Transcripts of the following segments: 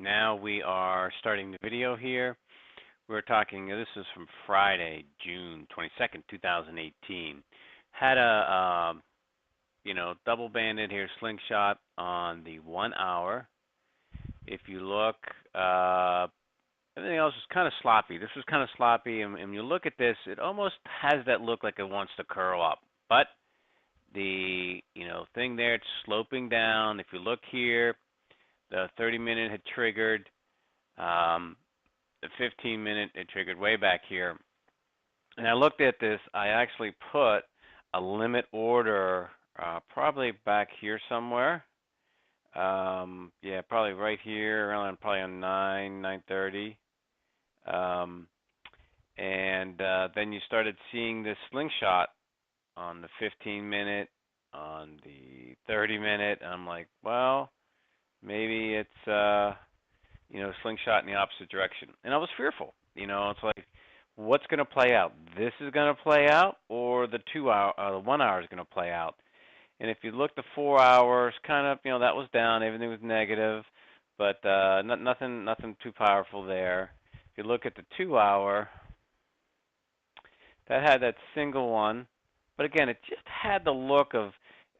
now we are starting the video here. We're talking, this is from Friday, June 22nd, 2018. Had a, double banded here slingshot on the 1 hour. If you look, everything else is kind of sloppy. This was kind of sloppy, and when you look at this, it almost has that look like it wants to curl up. But the, thing there, it's sloping down. If you look here, the 30-minute had triggered. The 15-minute, it triggered way back here. And I looked at this. I actually put a limit order probably back here somewhere. Yeah, probably right here, around probably on 9:30. And then you started seeing this slingshot on the 15-minute, on the 30-minute. I'm like, well, maybe it's slingshot in the opposite direction. And I was fearful. It's like, what's going to play out? This is going to play out, or the 1 hour is going to play out. And if you look the 4 hours, kind of, that was down. Everything was negative, but nothing too powerful there. If you look at the 2 hour, that had that single one, but again, it just had the look of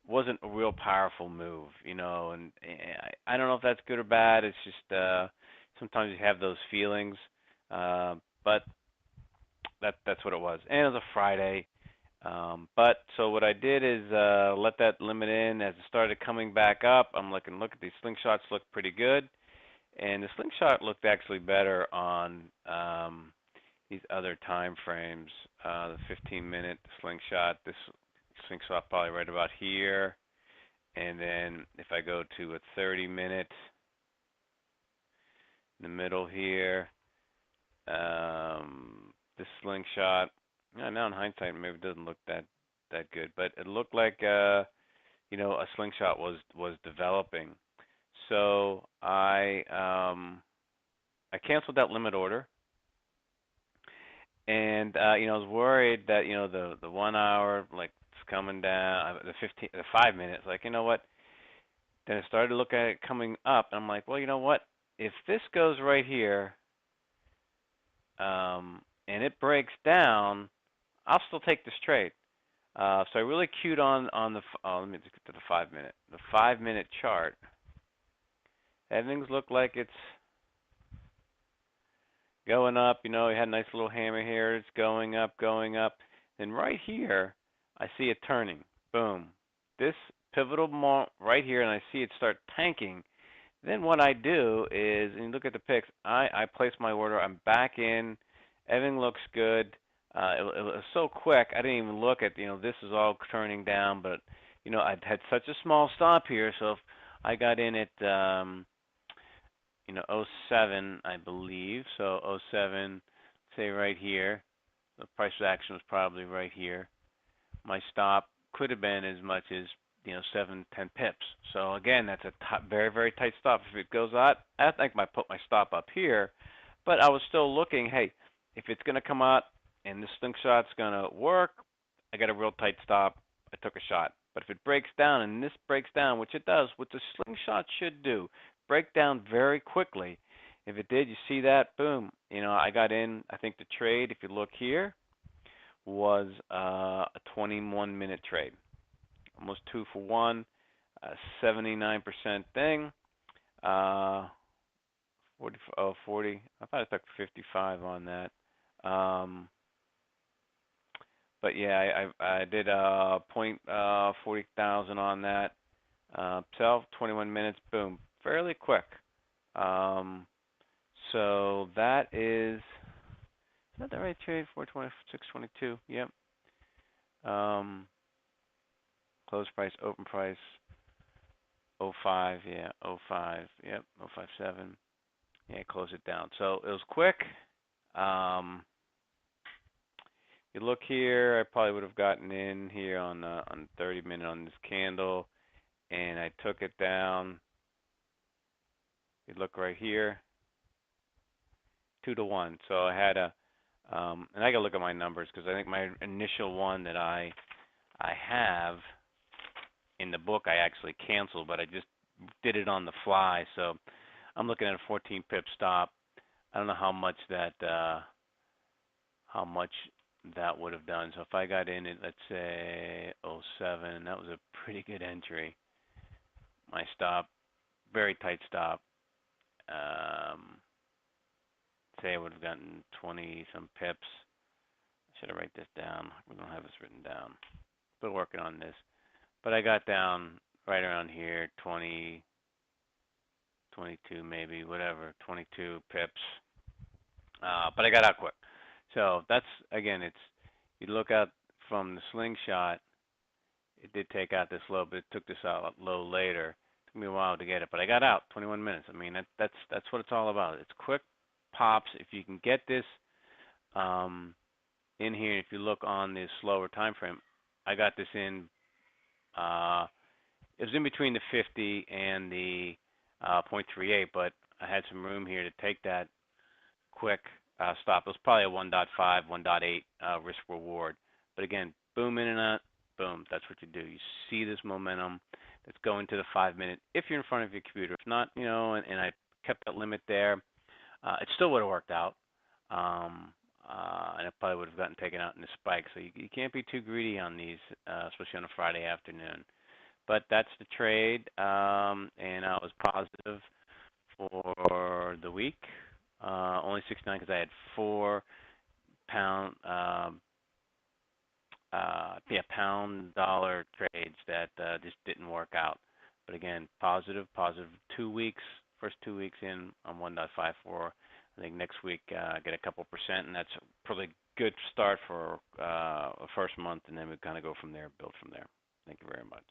wasn't a real powerful move, and I don't know if that's good or bad. It's just sometimes you have those feelings, but that's what it was. And it was a Friday. But so what I did is let that limit in. As it started coming back up, I'm look at these slingshots, look pretty good, and the slingshot looked actually better on these other time frames. The 15-minute slingshot, this slingshot probably right about here, and then if I go to a 30-minute in the middle here, this slingshot. Now in hindsight, maybe it doesn't look that good, but it looked like a slingshot was developing. So I canceled that limit order, and I was worried that the 1 hour like it's coming down, the 5 minutes, like what? Then I started to look at it coming up, and I'm like, well, you know what? If this goes right here, and it breaks down, I'll still take this trade. So I really cued on the. Let me just get to the 5 minute. The 5 minute chart. Everything's look like it's going up. You had a nice little hammer here. It's going up, going up. Then right here, I see it turning. Boom. This pivotal moment right here, and I see it start tanking. Then what I do is, and you look at the picks, I place my order. I'm back in. Everything looks good. It was so quick, I didn't even look at, this is all turning down, but, I'd had such a small stop here, so if I got in at, '07, I believe, so '07, say right here, the price of action was probably right here. My stop could have been as much as, 7, 10 pips. So again, that's a very, very tight stop. If it goes out, I think I put my stop up here, but I was still looking, hey, if it's going to come out, and this slingshot's going to work, I got a real tight stop. I took a shot. But if it breaks down, and this breaks down, which it does, what the slingshot should do, break down very quickly. If it did, you see that, boom. I got in, I think the trade, if you look here, was a 21-minute trade. Almost 2 for 1, 79% thing. 40, I thought I took 55 on that. But yeah, I did point 40,000 on that. 21 minutes, boom, fairly quick. So that is that the right trade? 426.22. Yep. Close price, open price, '05. Yeah, '05. Yep, '057. Yeah, close it down. So it was quick. You look here, I probably would have gotten in here on 30 minute on this candle, and I took it down. You look right here, 2 to 1. So I had a, and I gotta look at my numbers because I think my initial one that I have in the book I actually canceled, but I just did it on the fly. So I'm looking at a 14 pip stop. I don't know how much that would have done. So if I got in at, let's say, '07, that was a pretty good entry. My stop, very tight stop. Um, Say I would have gotten 20 some pips. Should I write this down? We don't have this written down. Still working on this. But I got down right around here, 20, 22 maybe, whatever, 22 pips. But I got out quick. So that's, again, you look out from the slingshot, it did take out this low, but it took this out low later. It took me a while to get it, but I got out 21 minutes. I mean, that's what it's all about. It's quick pops. If you can get this um, in here, if you look on this slower time frame, I got this in. It was in between the 50 and the .38, but I had some room here to take that quick stop. It was probably a 1.5, 1.8 risk reward. But again, boom in and out, boom. That's what you do. You see this momentum that's going to the 5 minute if you're in front of your computer. If not, and I kept that limit there, it still would have worked out. And it probably would have gotten taken out in the spike. So you can't be too greedy on these, especially on a Friday afternoon. But that's the trade, and I was positive for the week. Only 69 because I had 4 pound, pound dollar trades that just didn't work out. But again, positive 2 weeks. First 2 weeks in on 1.54. I think next week get a couple percent, and that's probably a good start for a first month, and then we kind of go from there, build from there. Thank you very much.